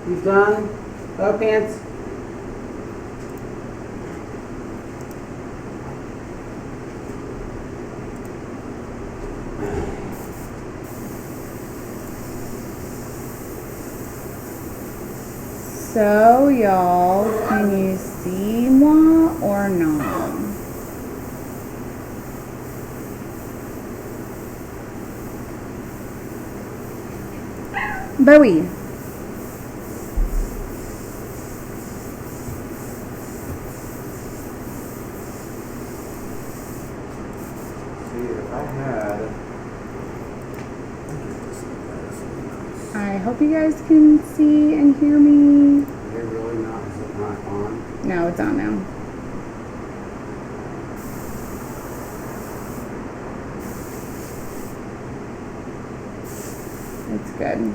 He's done. Up pants. So, y'all, can you see moi or no? Bowie. I hope you guys can see and hear me. Is it really not? Is it not on? No, it's on now. It's good.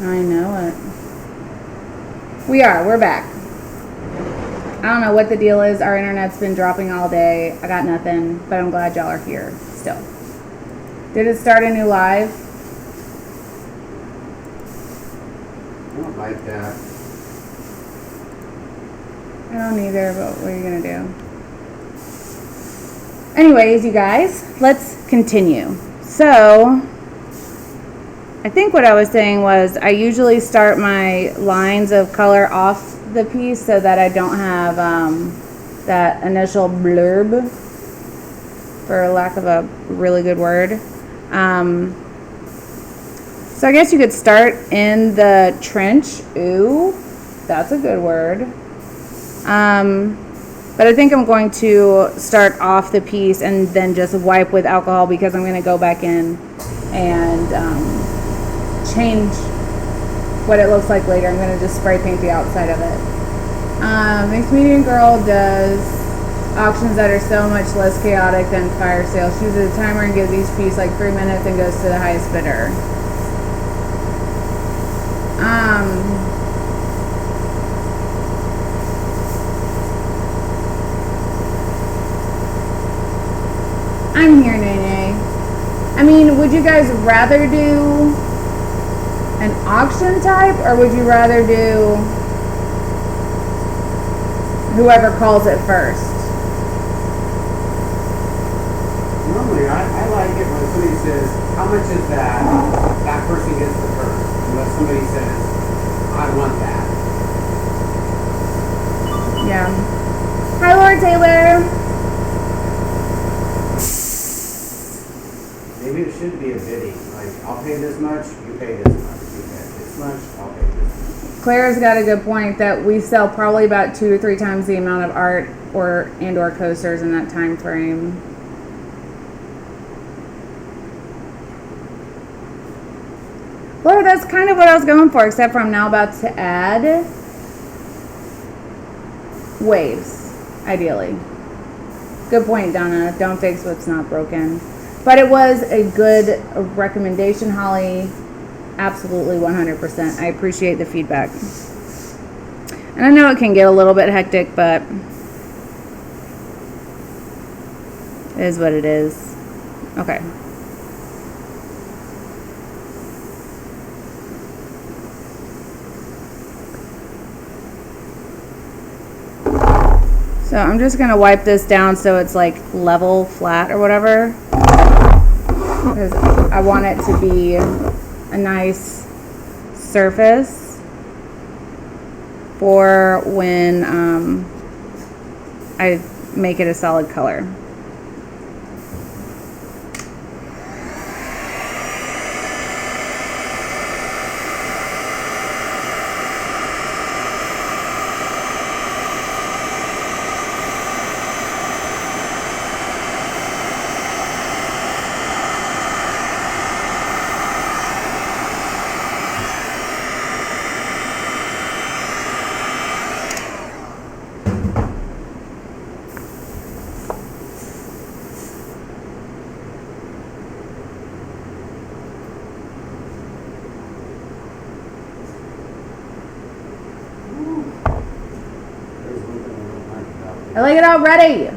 I know it. We're back. I don't know what the deal is. Our internet's been dropping all day. I got nothing, but I'm glad y'all are here still. Did it start a new live? I don't like that. I don't either, but what are you gonna do? Anyways, you guys, let's continue. So, I think what I was saying was I usually start my lines of color off the piece so that I don't have that initial blurb, for lack of a really good word. So I guess you could start in the trench. Ooh, that's a good word. But I think I'm going to start off the piece and then just wipe with alcohol because I'm going to go back in and change what it looks like later. I'm going to just spray paint the outside of it. Mixed Medium Girl does auctions that are so much less chaotic than fire sales. She uses a timer and gives each piece like 3 minutes and goes to the highest bidder. I'm here, Nene. I mean, would you guys rather do an auction type, or would you rather do whoever calls it first? Normally, I like it when somebody says, how much is that? That person gets the first. Unless somebody says, I want that. Yeah. Hi, Laura Taylor. Maybe it should be a bidding. Like, I'll pay this much, you pay this much. You pay this much, I'll pay this much. Claire's got a good point that we sell probably about 2 to 3 times the amount of art or coasters in that time frame. Laura, that's kind of what I was going for, except for I'm now about to add waves, ideally. Good point, Donna. Don't fix what's not broken. But it was a good recommendation, Holly. Absolutely 100%. I appreciate the feedback. And I know it can get a little bit hectic, but it is what it is. Okay. So I'm just going to wipe this down so it's like level, flat, or whatever. Because I want it to be a nice surface for when I make it a solid color. I like it already.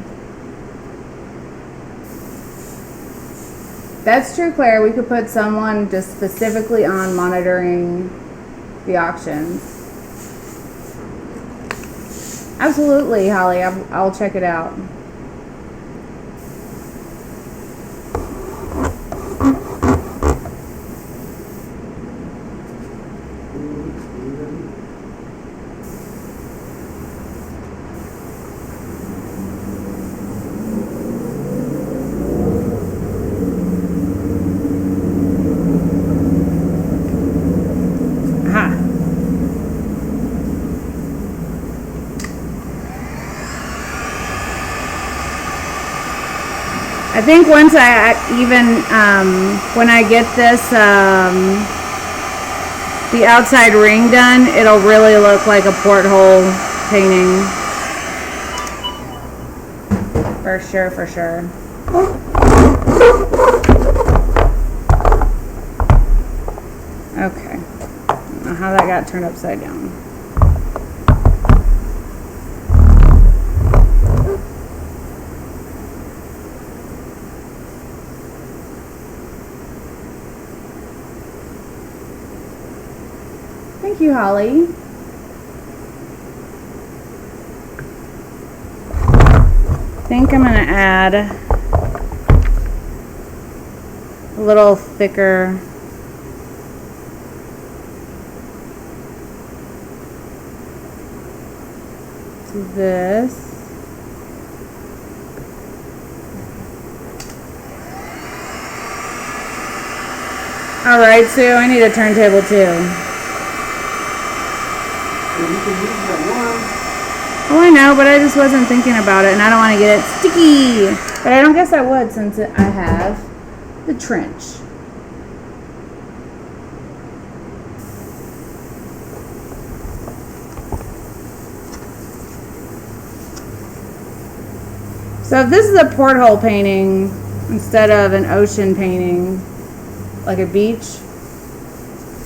That's true, Claire. We could put someone just specifically on monitoring the auctions. Absolutely, Holly. I'll check it out. I think once I even, when I get this, the outside ring done, it'll really look like a porthole painting. For sure, for sure. Okay. I don't know how that got turned upside down. Thank you, Holly. I think I'm gonna add a little thicker to this. All right, Sue, I need a turntable too. Oh, I know, but I just wasn't thinking about it, and I don't want to get it sticky. But I don't guess I would, since I have the trench. So if this is a porthole painting instead of an ocean painting, like a beach,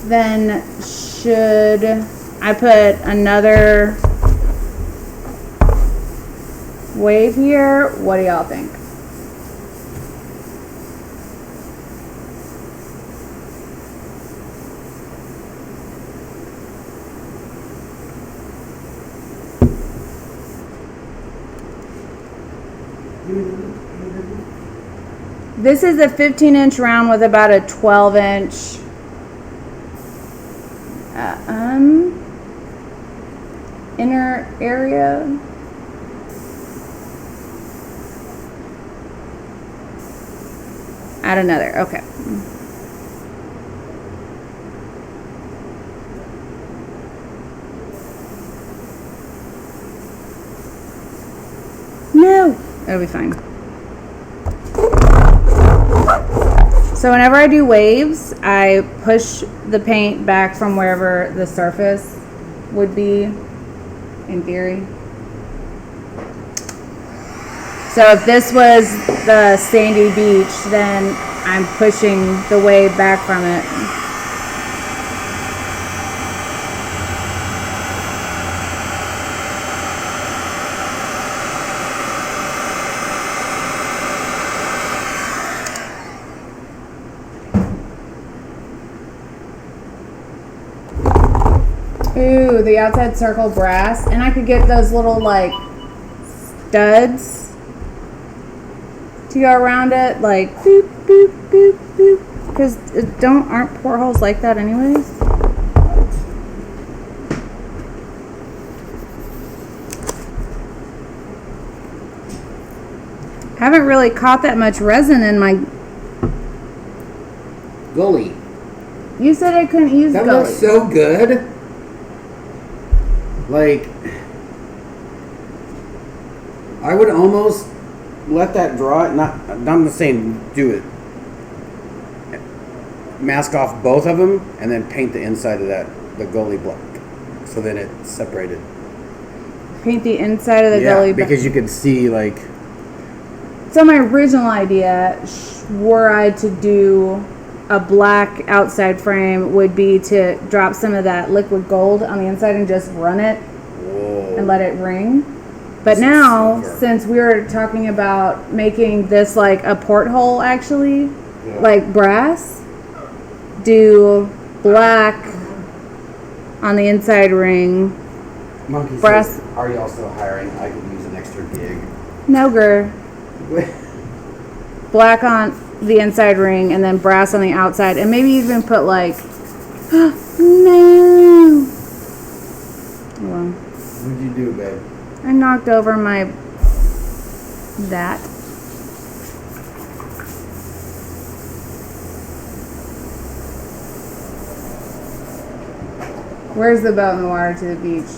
then should I put another wave here? What do y'all think? This is a 15-inch round with about a 12-inch inner area. Add another, okay. No, it'll be fine. So whenever I do waves, I push the paint back from wherever the surface would be, in theory. So if this was the sandy beach, then I'm pushing the wave back from it. Ooh, the outside circle brass. And I could get those little like studs to go around it, like boop, boop, boop, boop. Because aren't portholes like that anyways? Haven't really caught that much resin in my gully. You said I couldn't use that. That looks so good. Like, I would almost let that draw it. I'm not saying do it. Mask off both of them and then paint the inside of the gully black, so then it's separated. Paint the inside of the gully black. Because you could see like. So my original idea, were I to do a black outside frame, would be to drop some of that liquid gold on the inside and just run it. Whoa. And let it ring. But now, since we were talking about making this like a porthole actually, Yeah. like brass, do black on the inside ring. Monkey Brass. says, are y'all still hiring? I could use an extra gig. No, black on the inside ring and then brass on the outside, and maybe even put like no. Well, What'd you do, babe? I knocked over my that. Where's the boat in the water to the beach?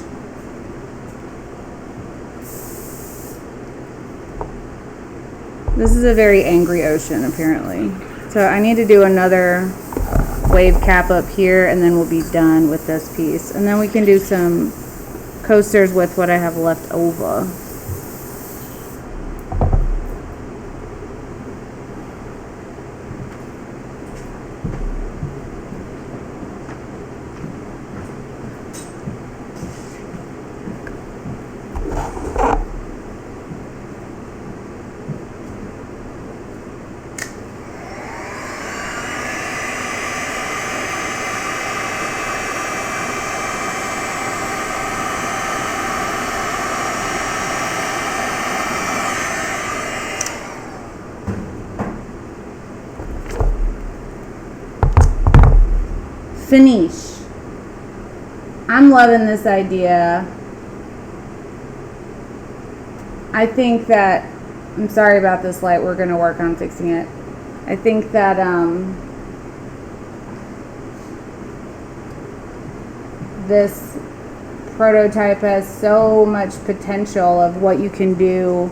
This is a very angry ocean, apparently. So I need to do another wave cap up here, and then we'll be done with this piece. And then we can do some coasters with what I have left over. Finish. I'm loving this idea. I think that, I'm sorry about this light, we're going to work on fixing it. I think that this prototype has so much potential of what you can do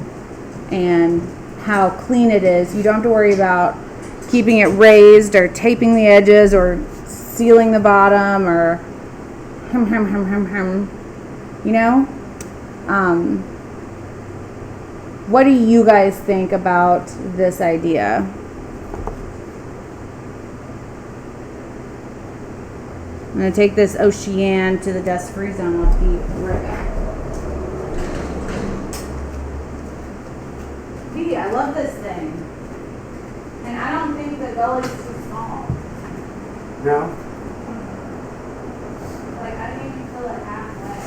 and how clean it is. You don't have to worry about keeping it raised or taping the edges or sealing the bottom or you know. What do you guys think about this idea? I'm going to take this Ocean to the dust free zone. I'll be right back. Dee, I love this thing. And I don't think the gully's too small. No? Like, I didn't even fill it halfway.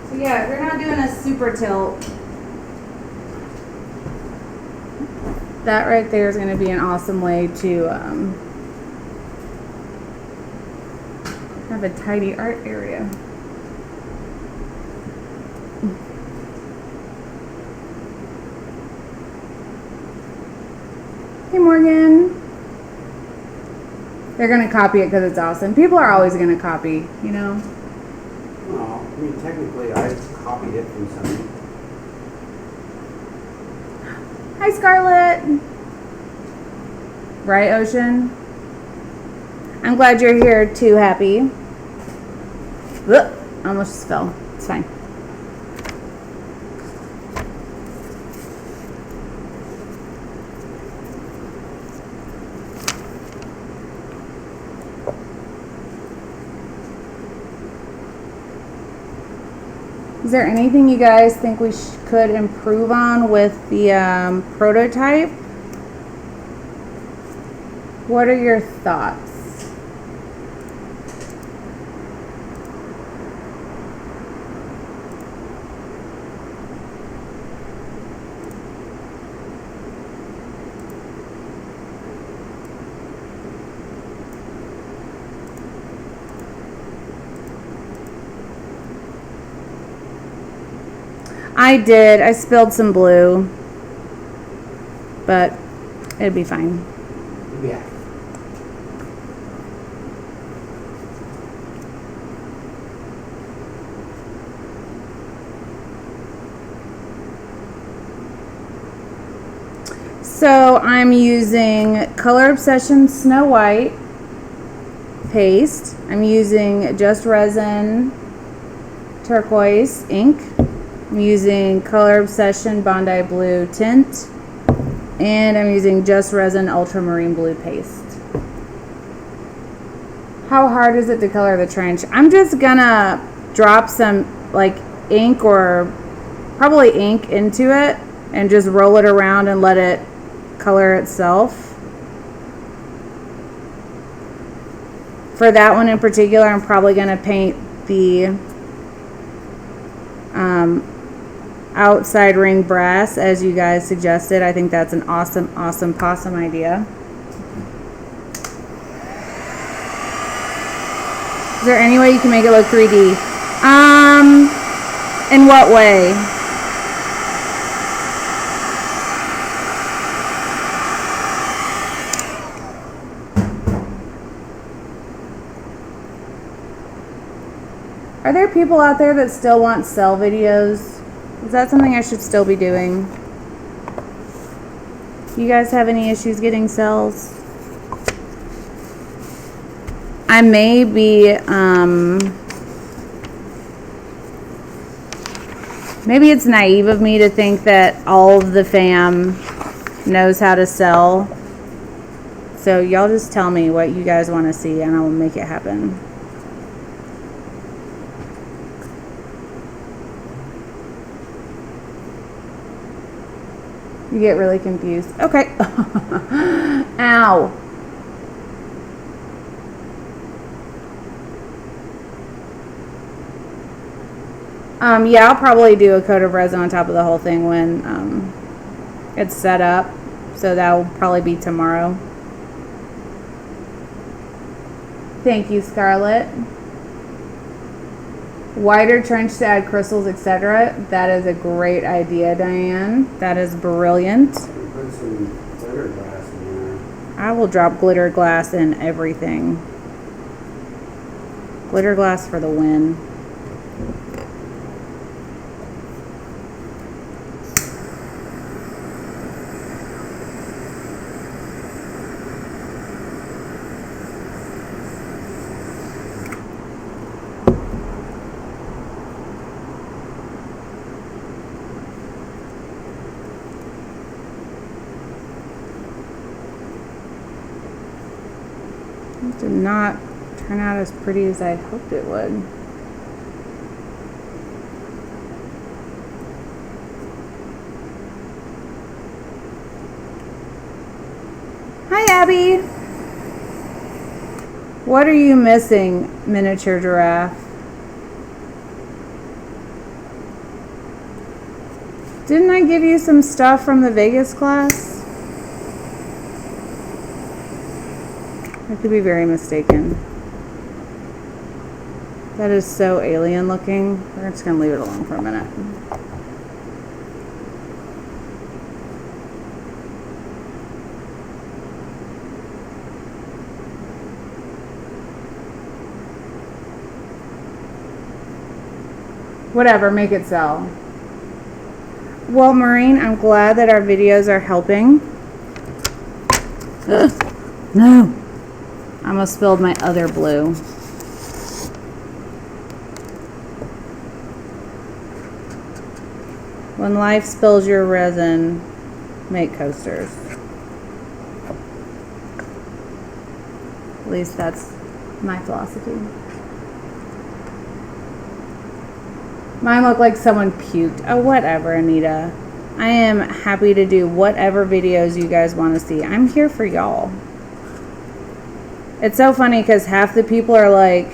So yeah, if you're not doing a super tilt, that right there is going to be an awesome way to have a tidy art area. Hey Morgan. They're going to copy it because it's awesome. People are always going to copy, you know. Well, I mean, technically, I copied it from somebody. Hi Scarlett. Right, Ocean? I'm glad you're here too, Happy. Ugh, almost just fell. It's fine. Is there anything you guys think we could improve on with the prototype? What are your thoughts? I did. I spilled some blue, but it'd be fine. Yeah. So I'm using Color Obsession Snow White paste. I'm using Just Resin Turquoise ink. I'm using Color Obsession Bondi Blue tint, and I'm using Just Resin Ultramarine Blue paste. How hard is it to color the trench? I'm just gonna drop some like ink or probably ink into it and just roll it around and let it color itself. For that one in particular, I'm probably gonna paint the outside ring brass as you guys suggested. I think that's an awesome possum idea. Is there any way you can make it look 3D? In what way? Are there people out there that still want cell videos? Is that something I should still be doing? You guys have any issues getting cells? I may be, maybe it's naive of me to think that all of the fam knows how to sell. So y'all just tell me what you guys want to see and I will make it happen. You get really confused. Okay. Ow. Yeah, I'll probably do a coat of resin on top of the whole thing when it's set up. So that will probably be tomorrow. Thank you, Scarlett. Wider trench to add crystals, etc. That is a great idea, Diane. That is brilliant. Put some glitter glass in there. I will drop glitter glass in everything. Glitter glass for the win. Did not turn out as pretty as I hoped it would. Hi, Abby. What are you missing, miniature giraffe? Didn't I give you some stuff from the Vegas class? I could be very mistaken. That is so alien looking. We're just going to leave it alone for a minute. Whatever, make it sell. Well, Maureen, I'm glad that our videos are helping. Ugh, no. I almost spilled my other blue. When life spills your resin, make coasters. At least that's my philosophy. Mine look like someone puked. Oh, whatever, Anita. I am happy to do whatever videos you guys want to see. I'm here for y'all. It's so funny because half the people are like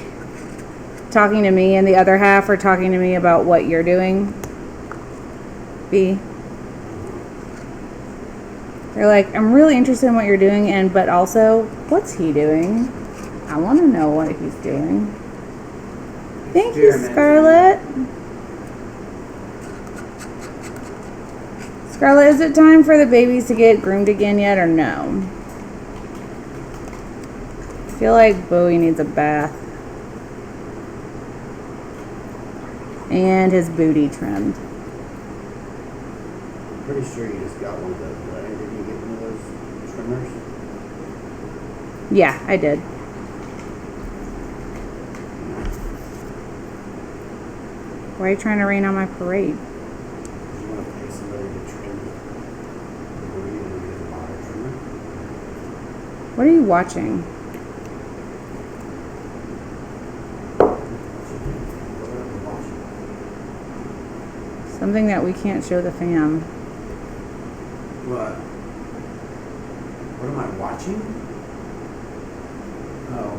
talking to me and the other half are talking to me about what you're doing. B. They're like, I'm really interested in what you're doing, and but also, what's he doing? I want to know what he's doing. Thank you, Scarlett. Scarlett, is it time for the babies to get groomed again yet or no? I feel like Bowie needs a bath. And his booty trimmed. Pretty sure you just got one of those, right? Did you get one of those trimmers? Yeah, I did. Why are you trying to rain on my parade? What are you watching? Something that we can't show the fam. What? What am I watching? Oh,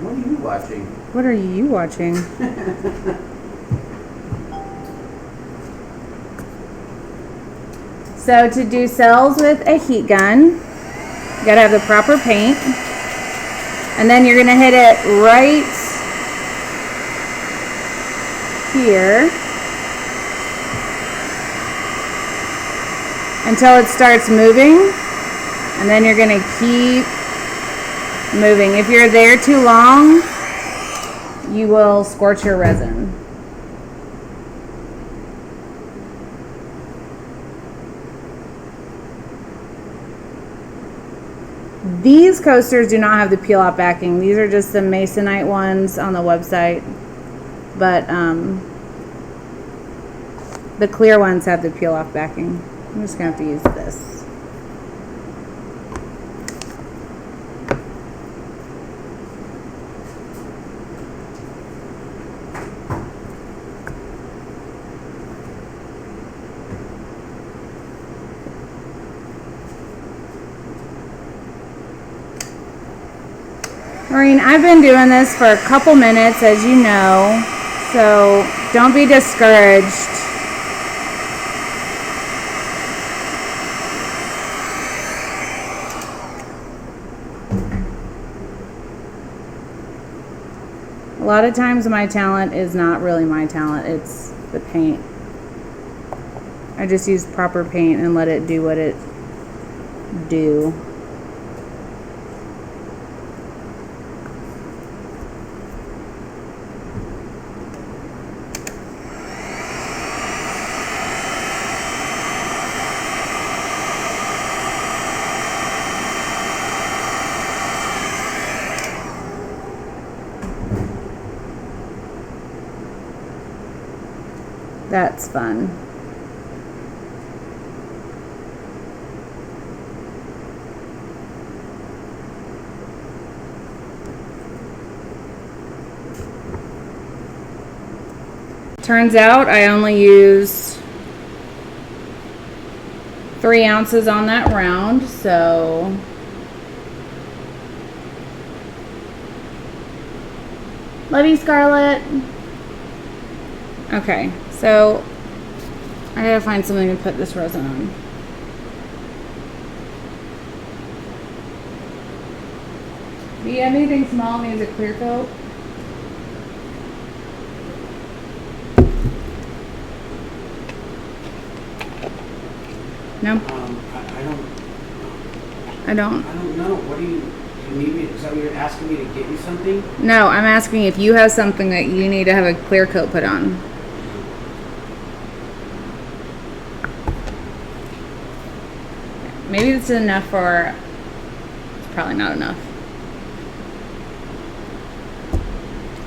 what are you watching? What are you watching? So to do cells with a heat gun, you gotta have the proper paint. And then you're gonna hit it right here until it starts moving. And then you're gonna keep moving. If you're there too long, you will scorch your resin. These coasters do not have the peel off backing. These are just the Masonite ones on the website. But the clear ones have the peel off backing. I'm just gonna have to use this. Maureen, I've been doing this for a couple minutes, as you know, so don't be discouraged. A lot of times my talent is not really my talent, it's the paint. I just use proper paint and let it do what it do. That's fun. Turns out I only used 3 ounces on that round, so love you, Scarlett. Okay, so I gotta find something to put this resin on. Do you have anything small that needs a clear coat? No? I don't. I don't know. What do you need me? Is that what you're asking me to get you something? No, I'm asking if you have something that you need to have a clear coat put on. Maybe this is enough for, it's probably not enough.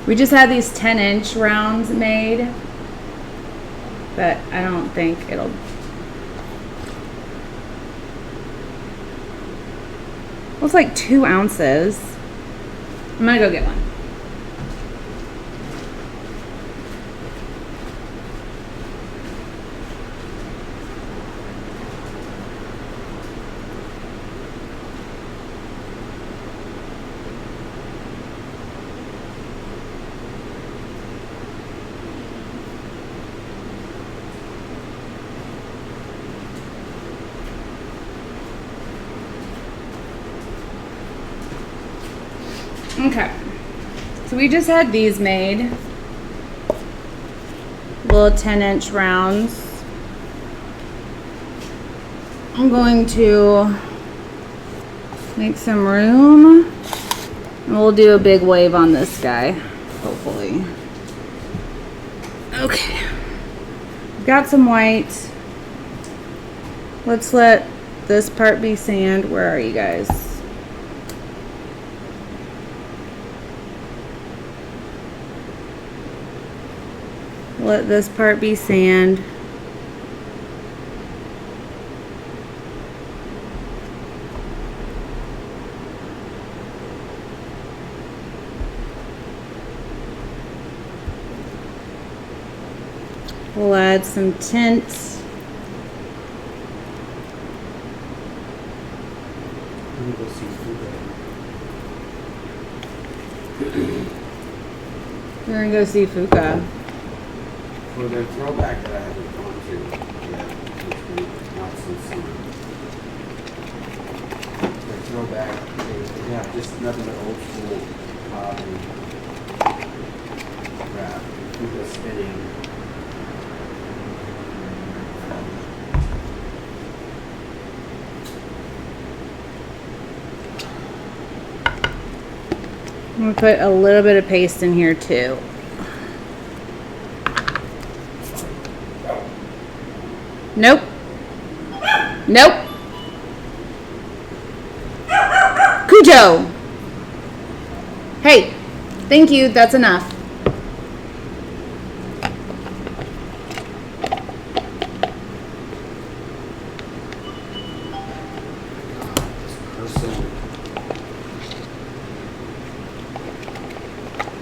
We just had these 10-inch rounds made, but I don't think it'll. Looks like 2 ounces. I'm gonna go get one. Okay, so we just had these made, little 10-inch rounds. I'm going to make some room, and we'll do a big wave on this guy, hopefully. Okay, got some white. Let's let this part be sand. Where are you guys? Let this part be sand. We'll add some tint. Let me go see We're gonna go see Fuka. for the throwback that I haven't gone to yet, not since summer. The throwback, they have just nothing but old school wrap. Fuka spinning. I'm gonna put a little bit of paste in here too. Nope. Nope. Cujo. Hey, thank you. That's enough.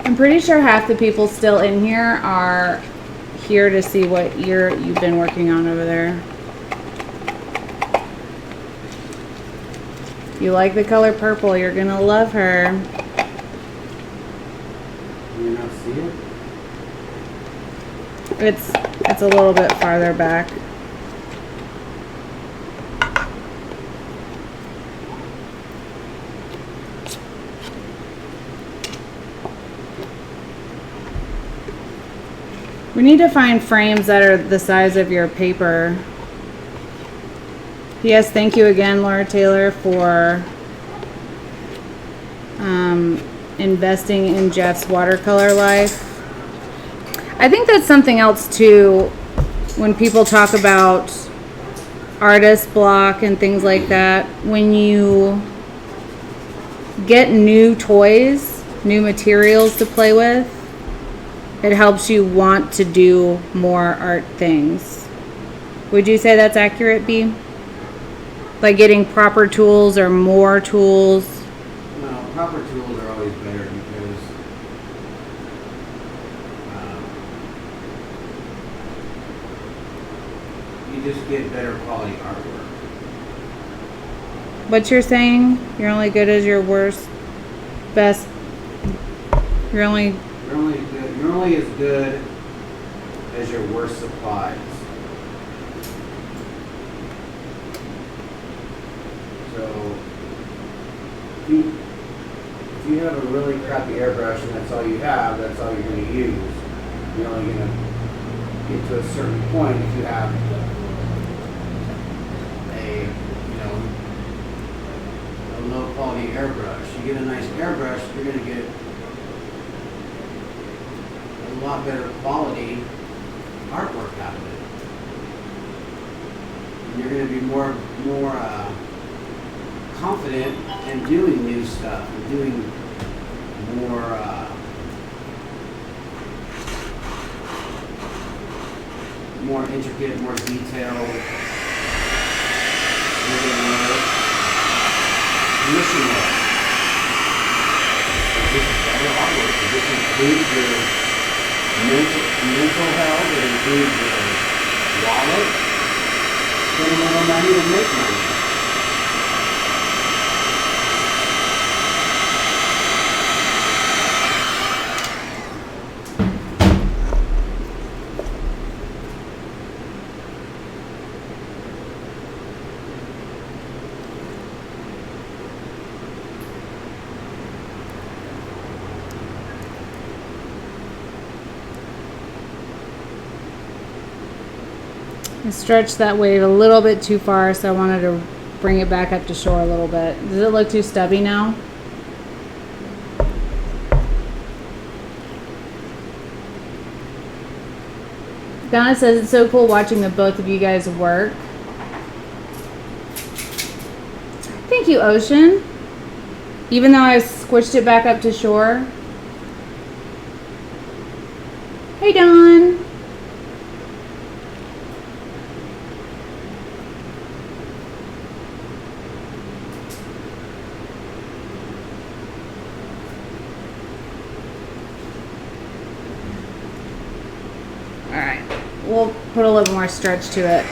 I'm pretty sure half the people still in here are here to see what you've been working on over there. You like the color purple, you're gonna love her. Do you not see it? It's a little bit farther back. We need to find frames that are the size of your paper. P.S. Thank you again, Laura Taylor, for investing in Jeff's watercolor life. I think that's something else too, when people talk about artist block and things like that. When you get new toys, new materials to play with, it helps you want to do more art things. Would you say that's accurate, B? Like getting proper tools or more tools? No, proper tools are always better because you just get better quality artwork. What you're saying? You're only good as your worst, best. You're only You're only as good as your worst supplies. So, if you have a really crappy airbrush and that's all you have, that's all you're going to use. You're only going to get to a certain point if you have a low quality airbrush. You get a nice airbrush, you're going to get a lot better quality artwork out of it. And you're going to be more confident in doing new stuff and doing more intricate, more detailed commission work. This is better artwork. This includes your mental health, it includes your wallet. Spend a little money to make money. I stretched that wave a little bit too far, so I wanted to bring it back up to shore a little bit. Does it look too stubby now? Donna says it's so cool watching the both of you guys work. Thank you, Ocean. Even though I squished it back up to shore. Hey, Dawn. we'll put a little more stretch to it.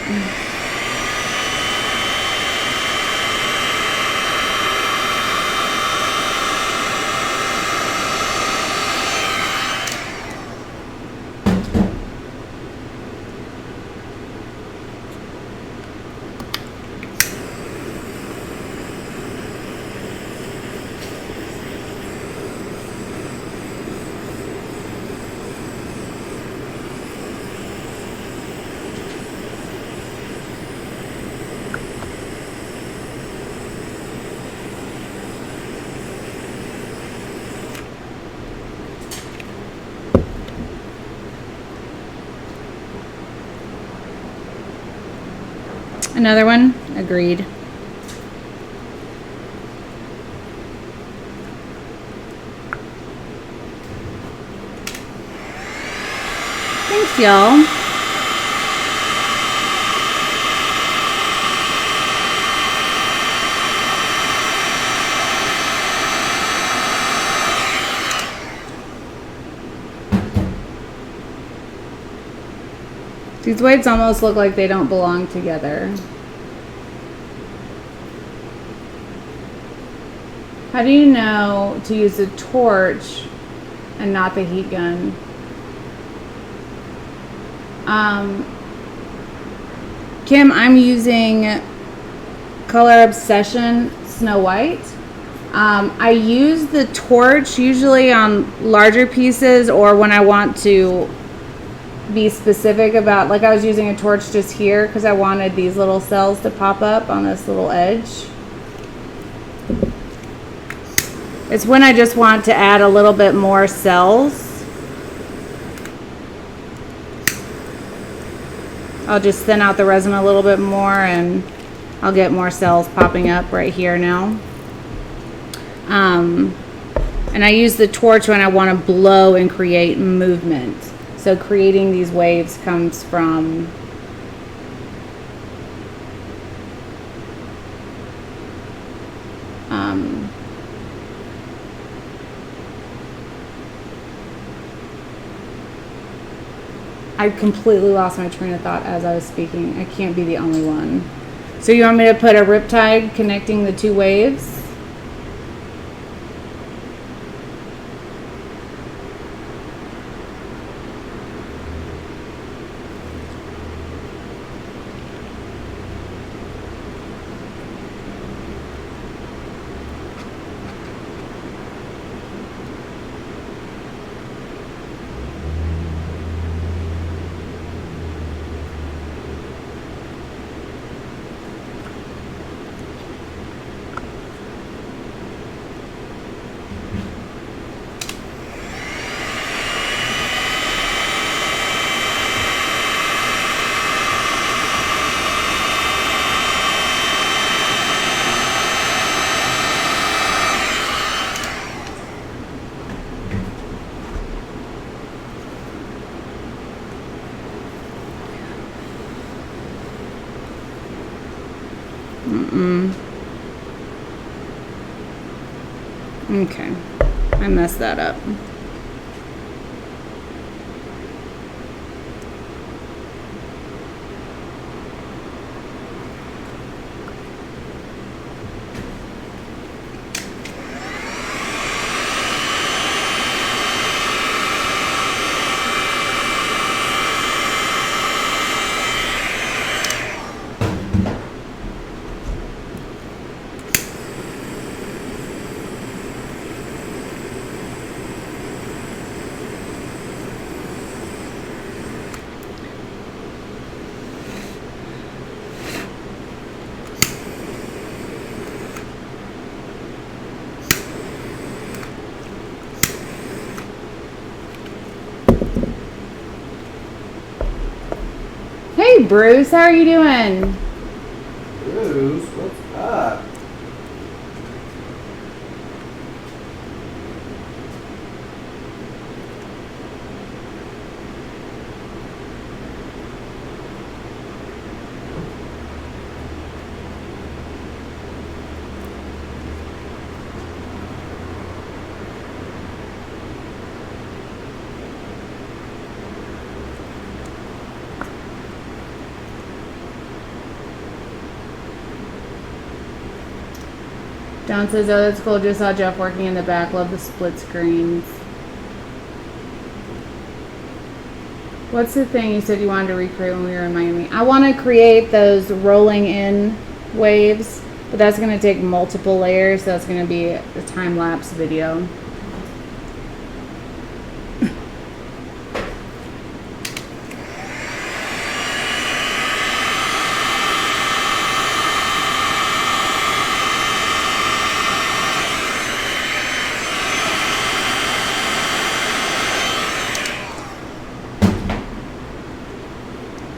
Another one? Agreed. Thanks, y'all. These waves almost look like they don't belong together. How do you know to use a torch and not the heat gun? Kim, I'm using Color Obsession Snow White. I use the torch usually on larger pieces or when I want to be specific about, like I was using a torch just here because I wanted these little cells to pop up on this little edge. It's when I just want to add a little bit more cells. I'll just thin out the resin a little bit more and I'll get more cells popping up right here now. And I use the torch when I want to blow and create movement. So creating these waves comes from I completely lost my train of thought as I was speaking. I can't be the only one. So you want me to put a riptide connecting the two waves? Okay, I messed that up. Hey Bruce, how are you doing? Bruce, what's up? John says, oh, that's cool. Just saw Jeff working in the back. Love the split screens. What's the thing you said you wanted to recreate when we were in Miami? I want to create those rolling in waves, but that's going to take multiple layers. So that's going to be a time-lapse video.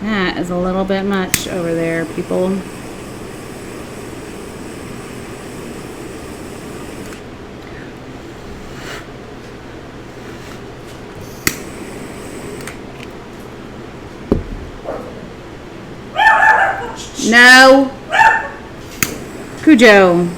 That is a little bit much over there, people. No. Cujo.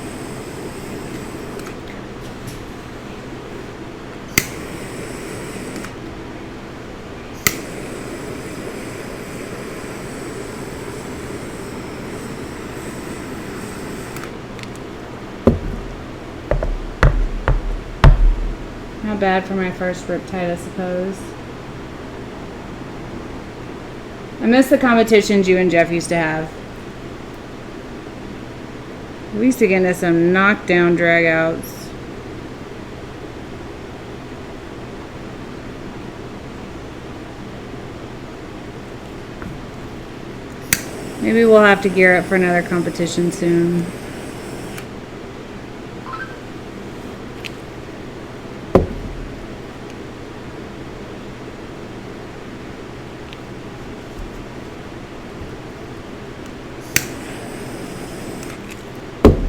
Not bad for my first riptide, I suppose. I miss the competitions you and Jeff used to have. We used to get into some knockdown dragouts. Maybe we'll have to gear up for another competition soon.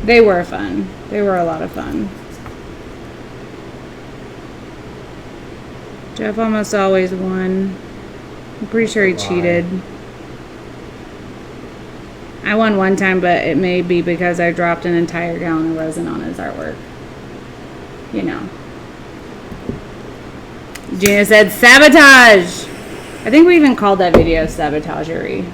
They were fun. They were a lot of fun. Jeff almost always won. I'm pretty sure he cheated. I won one time, but it may be because I dropped an entire gallon of resin on his artwork. You know. Gina said, sabotage! I think we even called that video sabotagery.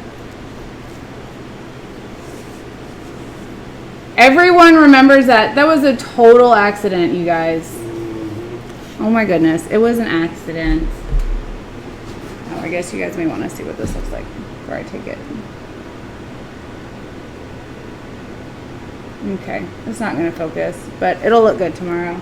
Everyone remembers that. That was a total accident, you guys. Oh my goodness. It was an accident. Oh, I guess you guys may want to see what this looks like before I take it. Okay. It's not going to focus, but it'll look good tomorrow.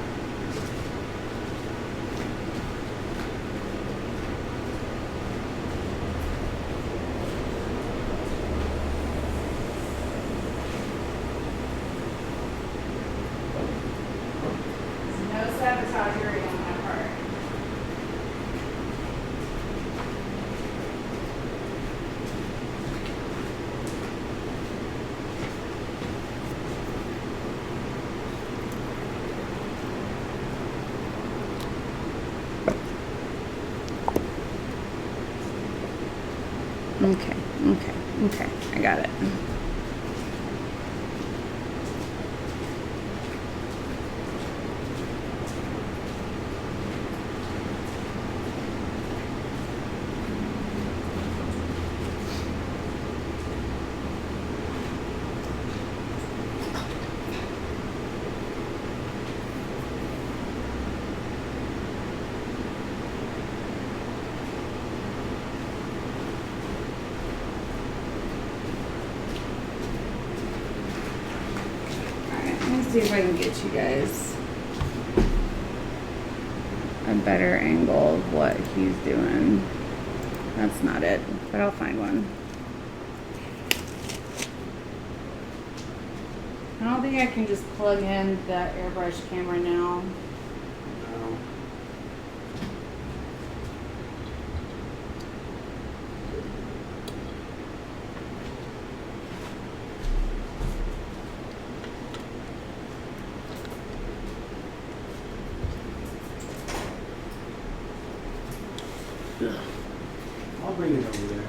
Okay, I got it. See if I can get you guys a better angle of what he's doing. That's not it, but I'll find one. I don't think I can just plug in that airbrush camera now. No. I'll bring it over there.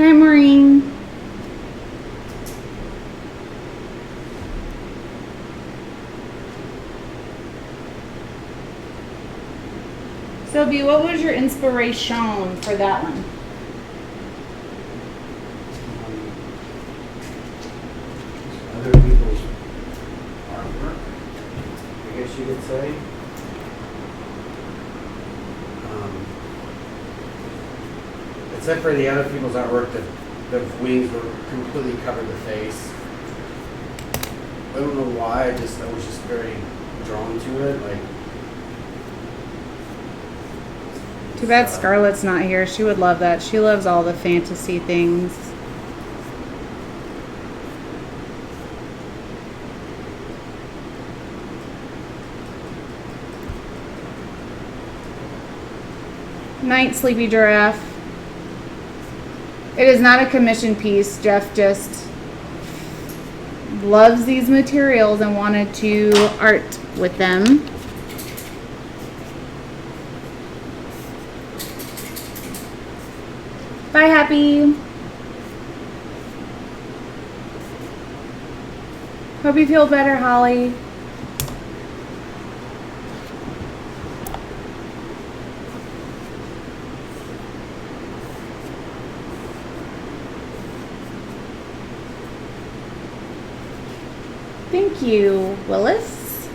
Night, Maureen. Sophie, what was your inspiration for that one? Other people's artwork, I guess you could say. Except for the other people's artwork, the wings were completely covered the face. I don't know why. I was just very drawn to it. Like. Too bad Scarlett's not here. She would love that. She loves all the fantasy things. Night, Sleepy Giraffe. It is not a commission piece. Jeff just loves these materials and wanted to art with them. Bye, Happy. Hope you feel better, Holly. Thank you, Willis.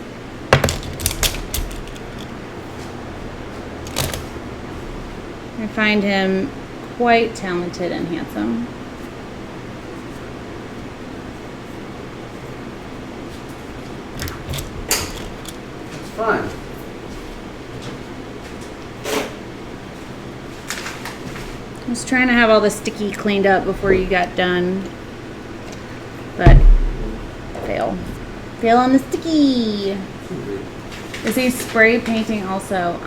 I find him quite talented and handsome. It's fun. I was trying to have all the sticky cleaned up before you got done, but fail on the sticky. Is he spray painting also?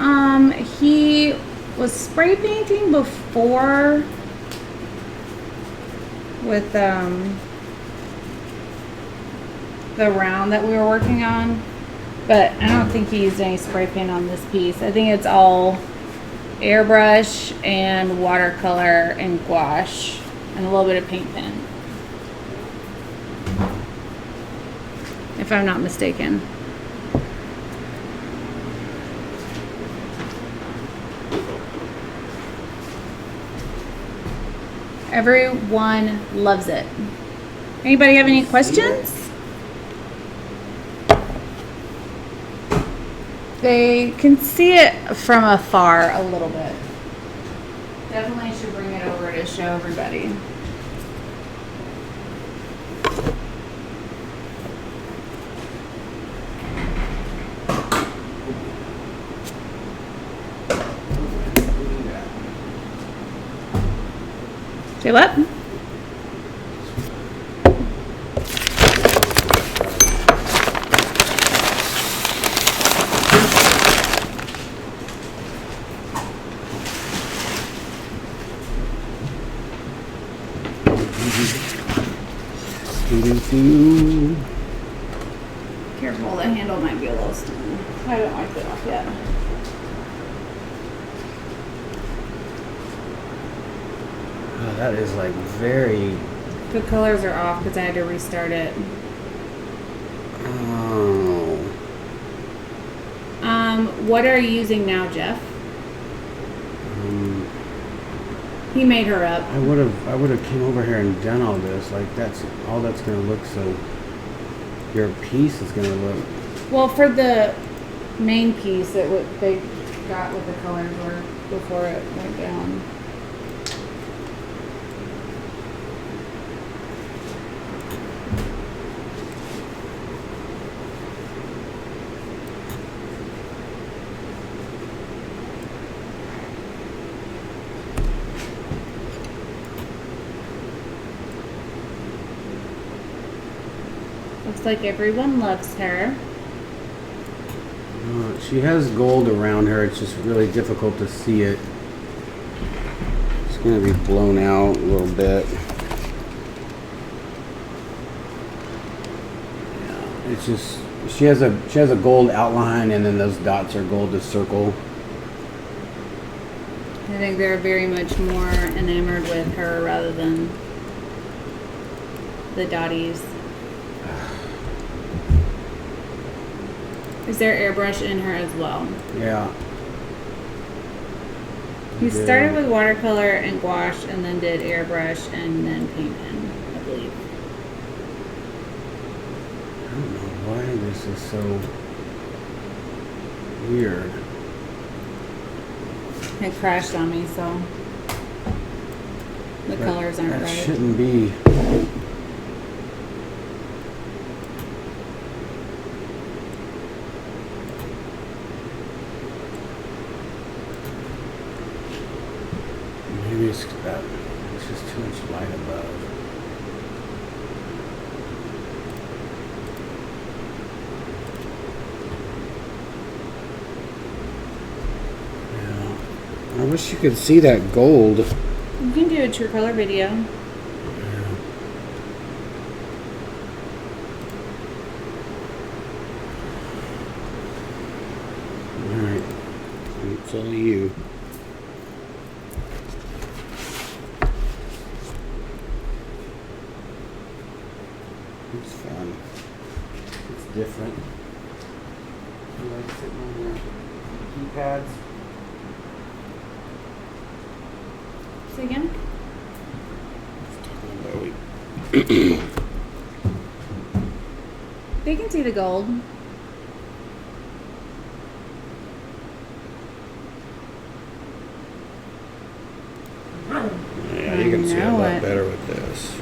He was spray painting before with the round that we were working on, but I don't think he used any spray paint on this piece. I think it's all airbrush and watercolor and gouache and a little bit of paint pen, if I'm not mistaken. Everyone loves it. Anybody have any questions? They can see it from afar a little bit. Definitely should bring it over to show everybody. Say what? Careful, the handle might be a little sticky. I haven't wiped it off yet. Oh, that is like very. The colors are off because I had to restart it. Oh. What are you using now, Jeff? He made her up. I would have came over here and done all this. Like that's gonna look so. Your piece is gonna look. Well, for the main piece, they got what the colors were before it went down. Looks like everyone loves her. She has gold around her. It's just really difficult to see it. It's going to be blown out a little bit. Yeah, it's just she has a gold outline, and then those dots are gold to circle. I think they're very much more enamored with her rather than the Dotties. Is there airbrush in her as well? Yeah. He started with watercolor and gouache and then did airbrush and then paint pen, I believe. I don't know why this is so weird. It crashed on me, so the colors aren't That right. shouldn't be. Maybe it's that. It's just too much light above. I wish you could see that gold. You can do a true color video. Yeah. Alright. It's all you. It's fun. It's different. You like sitting on your keypads? Say again? They can see the gold. Yeah, you can see a lot better with this.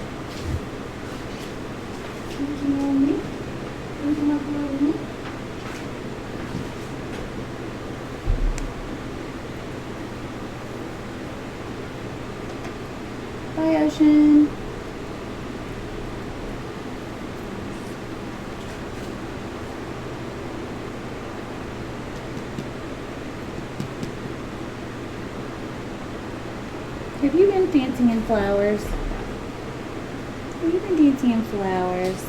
Bye, Ocean. Have you been dancing in flowers? Have you been dancing in flowers?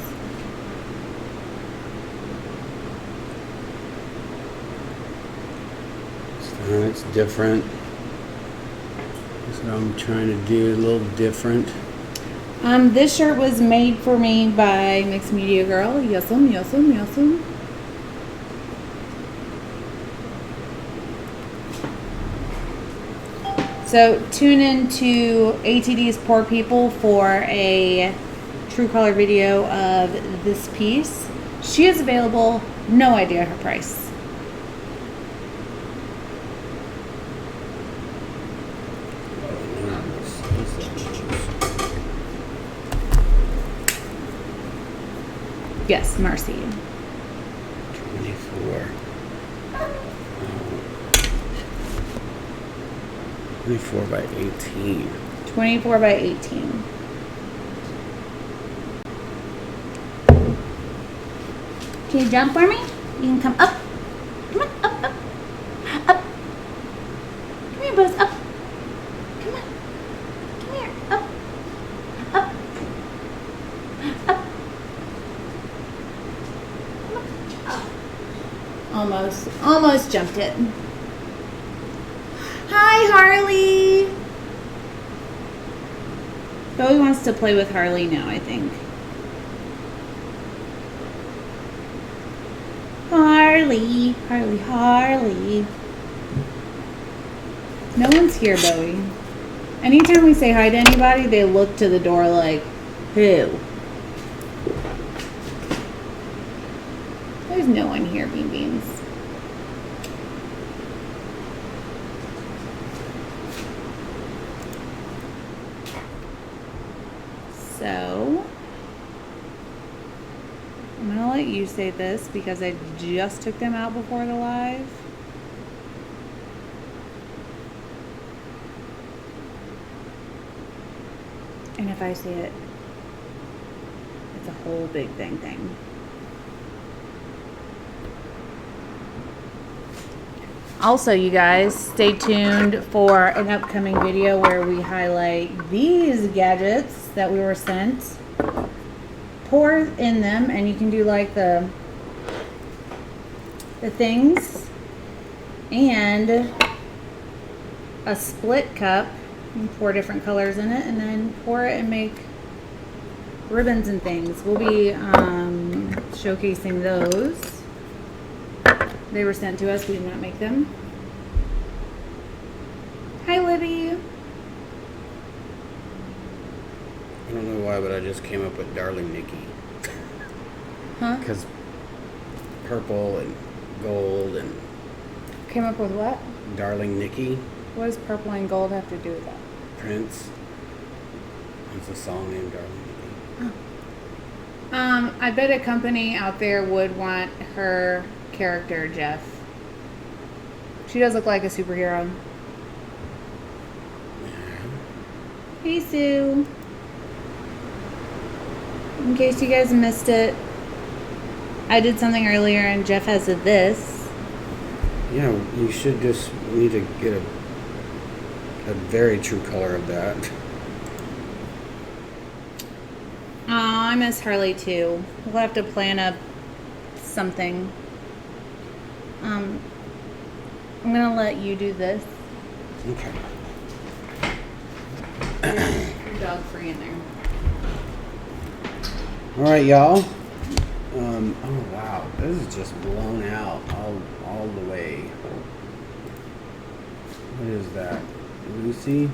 It's fun, it's different. That's what I'm trying to do, a little different. This shirt was made for me by Mixed Media Girl. Yesum, yesum, yesum. So tune in to ATD's Poor People for a true color video of this piece. She is available. No idea her price. Yes, Marcy. 24. 24 by 18. 24 by 18. Can you jump for me? You can come up. Come on, up, up. Up. Come here, Buzz, up. Come on. Come here, up. Up. Up. Almost jumped it. Hi, Harley. Bowie wants to play with Harley now, I think. Harley, Harley, Harley. No one's here, Bowie. Anytime we say hi to anybody, they look to the door like, who? There's no one here, Bean Beans. So, I'm going to let you say this because I just took them out before the live. And if I say it, it's a whole big thing. Also, you guys, stay tuned for an upcoming video where we highlight these gadgets that we were sent. Pour in them, and you can do like the things. And a split cup and pour different colors in it, and then pour it and make ribbons and things. We'll be showcasing those. They were sent to us. We did not make them. Hi, Libby. I don't know why, but I just came up with Darling Nikki. Huh? Because purple and gold and Came up with what? Darling Nikki. What does purple and gold have to do with that? Prince. It's a song named Darling Nikki. I bet a company out there would want her character, Jeff. She does look like a superhero. Hey, Sue. In case you guys missed it, I did something earlier and Jeff has a this. Yeah, you should just need to get a very true color of that. Oh, I miss Harley too. We'll have to plan up something. I'm gonna let you do this. Okay. You're dog free in there. All right, y'all. Oh wow, this is just blown out all the way. What is that, Lucy?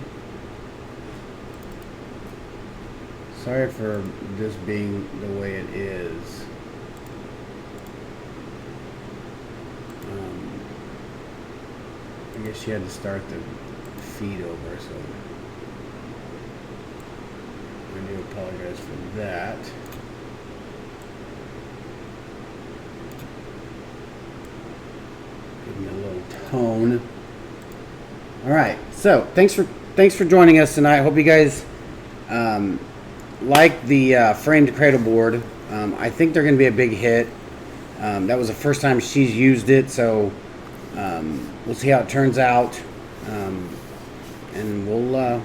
Sorry for this being the way it is. I guess she had to start the feed over, so I do apologize for that. Give me a little tone. All right, so thanks for joining us tonight. I hope you guys like the framed cradle board. I think they're going to be a big hit. That was the first time she's used it, so we'll see how it turns out, and we'll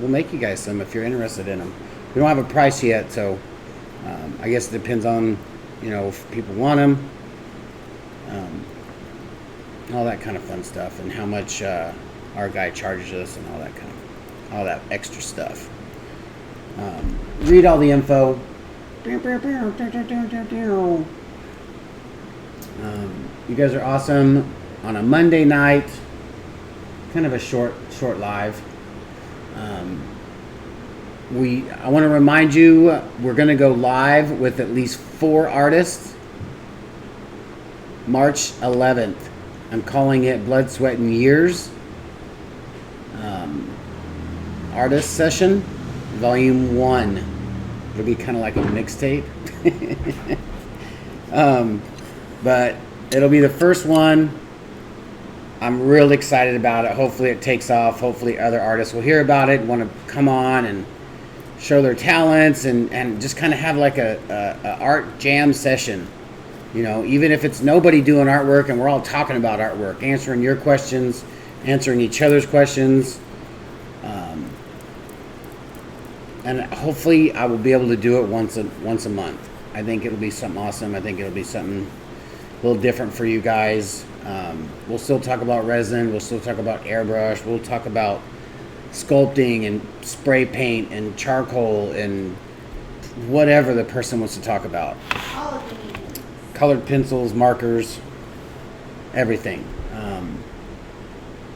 make you guys some if you're interested in them. We don't have a price yet, so I guess it depends on if people want them, all that kind of fun stuff, and how much our guy charges us, and all that extra stuff. Read all the info. You guys are awesome on a Monday night. Kind of a short live. I want to remind you, we're going to go live with at least 4 artists. March 11th. I'm calling it Blood, Sweat, and Years. Artist Session, Volume 1. It'll be kind of like a mixtape. But it'll be the first one. I'm real excited about it. Hopefully it takes off. Hopefully other artists will hear about it and want to come on and show their talents and just kind of have like a art jam session. Even if it's nobody doing artwork and we're all talking about artwork, answering your questions, answering each other's questions. And hopefully I will be able to do it once a month. I think it'll be something awesome. I think it'll be something a little different for you guys. We'll still talk about resin. We'll still talk about airbrush. We'll talk about sculpting and spray paint and charcoal and whatever the person wants to talk about. All of the mediums. Colored pencils, markers, everything.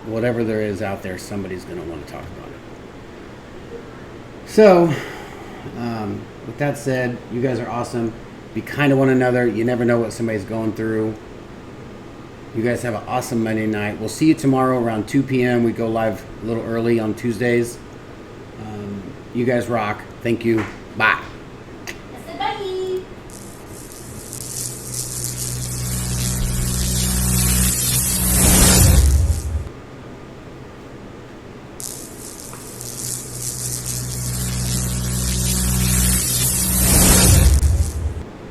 Whatever there is out there, somebody's going to want to talk about it. So, with that said, you guys are awesome. Be kind to one another. You never know what somebody's going through. You guys have an awesome Monday night. We'll see you tomorrow around 2 p.m. We go live a little early on Tuesdays. You guys rock. Thank you. Bye.